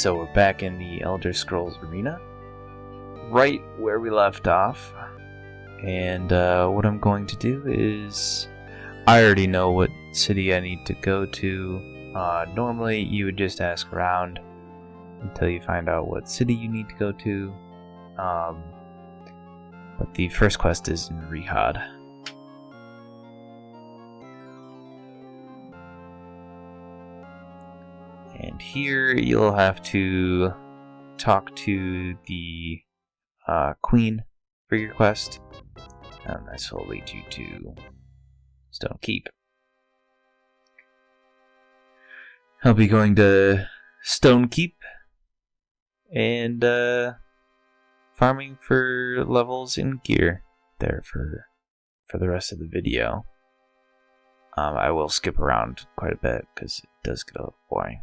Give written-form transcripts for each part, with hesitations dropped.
So we're back in the Elder Scrolls arena, right where we left off. And what I'm going to do is, I already know what city I need to go to. Normally you would just ask around until you find out what city you need to go to. But the first quest is in Rihad. And here you'll have to talk to the queen for your quest, and this will lead you to Stone Keep. I'll be going to Stone Keep and farming for levels and gear there for the rest of the video. I will skip around quite a bit because it does get a little boring.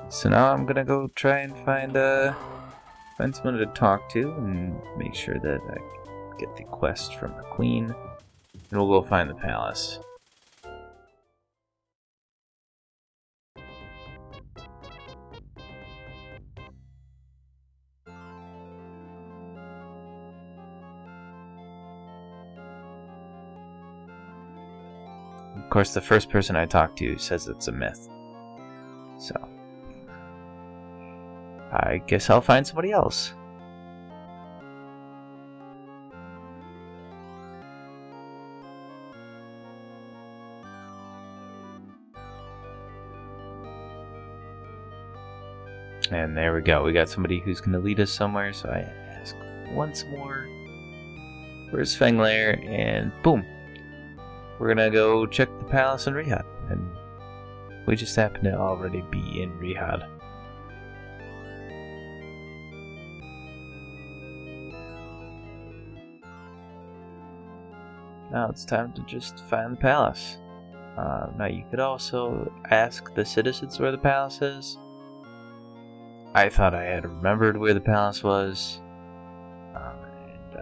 So now I'm gonna go try and find someone to talk to and make sure that I get the quest from the queen, and we'll go find the palace. Of course, the first person I talk to says it's a myth, so I guess I'll find somebody else. And there we go. We got somebody who's going to lead us somewhere, so I ask once more, where's Fenglair? And boom! We're going to go check the palace in Rihad. And we just happen to already be in Rihad. Now it's time to just find the palace. Now you could also ask the citizens where the palace is. I thought I had remembered where the palace was, and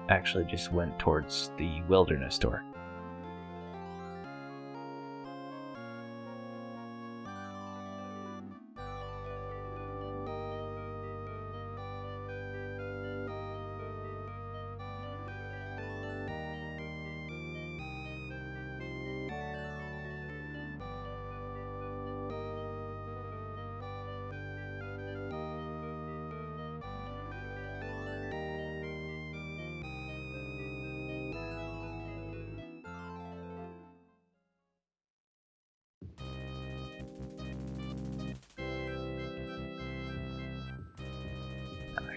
actually just went towards the wilderness door.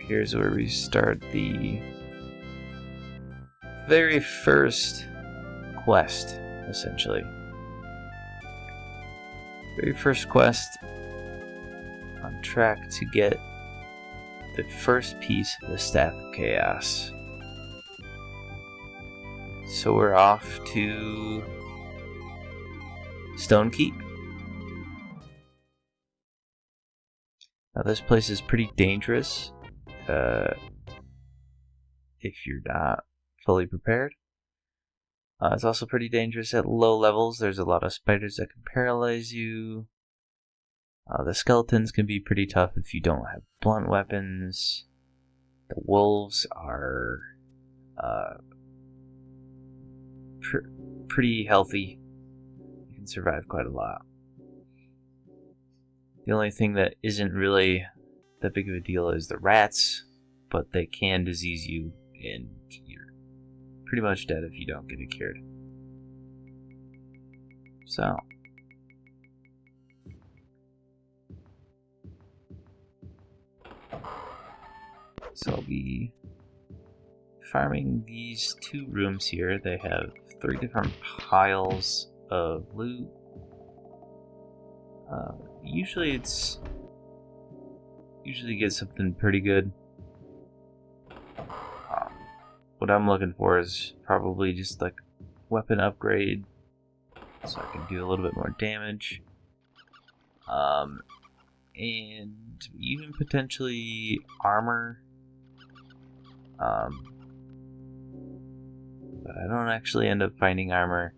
Here's where we start the very first quest, essentially. Very first quest on track to get the first piece of the Staff of Chaos. So we're off to Stone Keep. Now this place is pretty dangerous. If you're not fully prepared. It's also pretty dangerous at low levels. There's a lot of spiders that can paralyze you. The skeletons can be pretty tough if you don't have blunt weapons. The wolves are pretty healthy. You can survive quite a lot. The only thing that isn't really that big of a deal is the rats, but they can disease you, and you're pretty much dead if you don't get it cured. So, I'll be farming these 2 rooms here. They have 3 different piles of loot. Usually get something pretty good. What I'm looking for is probably just like weapon upgrade, so I can do a little bit more damage. And even potentially armor. But I don't actually end up finding armor.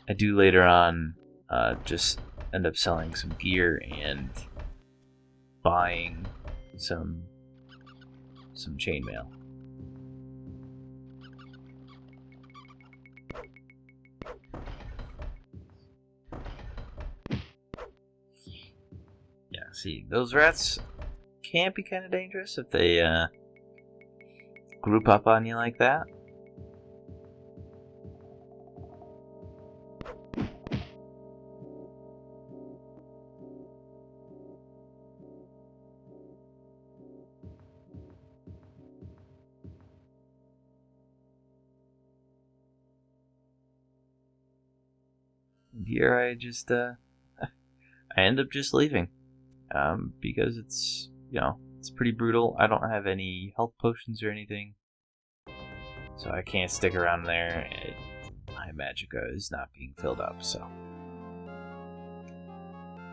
I do later on just end up selling some gear and buying some chainmail. Yeah, see, those rats can be kind of dangerous if they group up on you like that. Here I just I end up just leaving because it's it's pretty brutal. I don't have any health potions or anything, so I can't stick around there. My magicka is not being filled up, so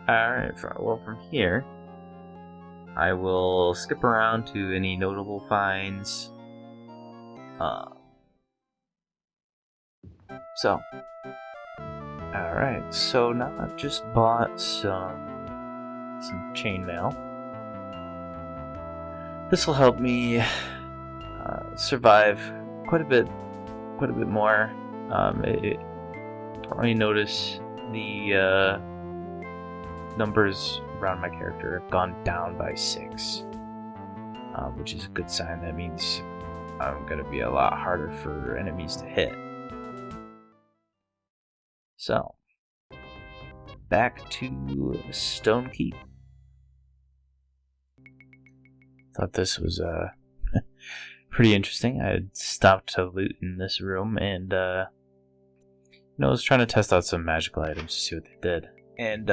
alright. Well, from here I will skip around to any notable finds. Alright, so now I've just bought some chainmail. This will help me survive quite a bit more. Probably notice the numbers around my character have gone down by 6, which is a good sign. That means I'm gonna be a lot harder for enemies to hit. So, back to Stone Keep. Thought this was pretty interesting. I had stopped to loot in this room and I was trying to test out some magical items to see what they did. And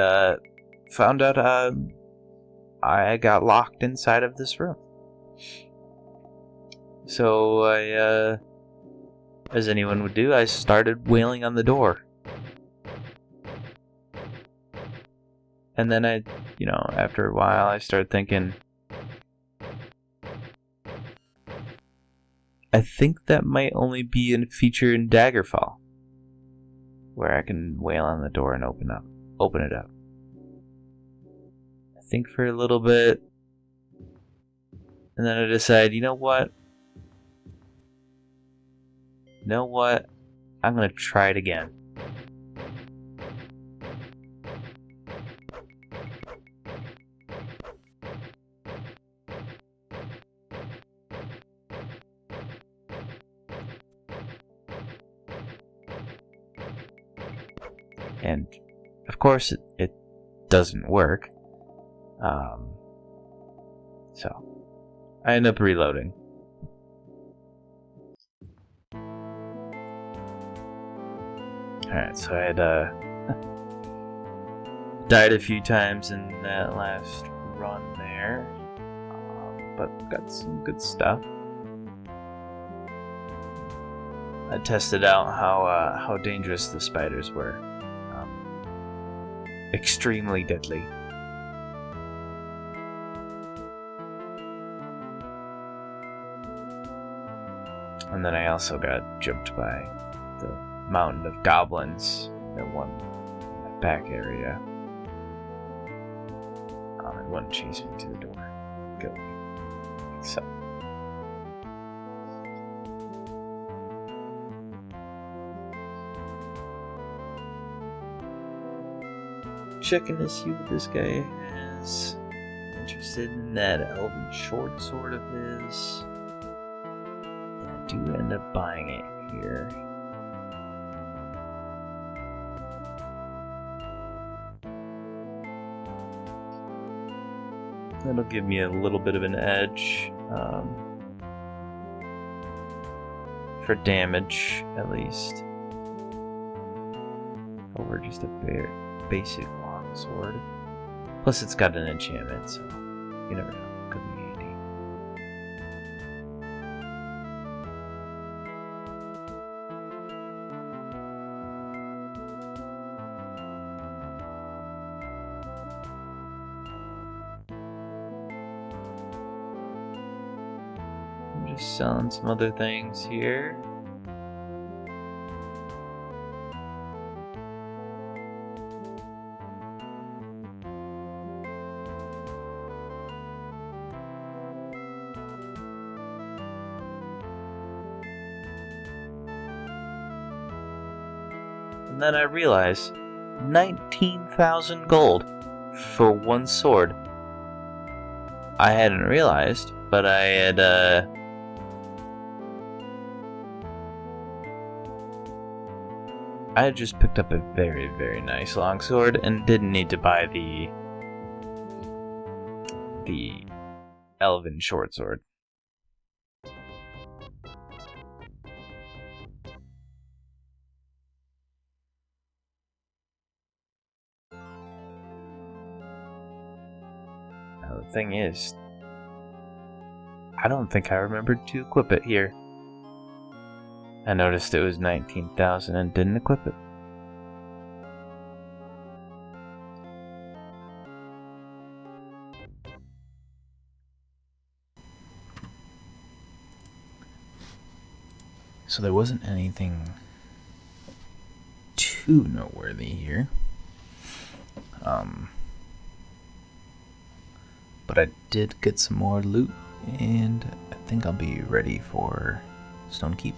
found out I got locked inside of this room. So I, as anyone would do, I started wailing on the door. And then after a while, I started thinking, I think that might only be a feature in Daggerfall, where I can wail on the door and open it up. I think for a little bit, and then I decided, you know what? I'm gonna try it again. And of course it doesn't work. So I end up reloading. Alright, so I had died a few times in that last run there, but got some good stuff. I tested out how dangerous the spiders were. Extremely deadly. And then I also got jumped by the mountain of goblins that one in that back area. And one chased me to the door, killed me. So. checking to see what this guy has. Interested in that elven short sword of his. And I do end up buying it here. That'll give me a little bit of an edge. For damage, at least. Over just a very basic longsword. Plus, it's got an enchantment, so you never know. Could be handy. I'm just selling some other things here. And then I realized 19,000 gold for one sword. I hadn't realized, but I had just picked up a very, very nice longsword and didn't need to buy the elven short sword. Now the thing is, I don't think I remembered to equip it here. I noticed it was 19,000 and didn't equip it. So there wasn't anything too noteworthy here. But I did get some more loot, and I think I'll be ready for Stone Keep.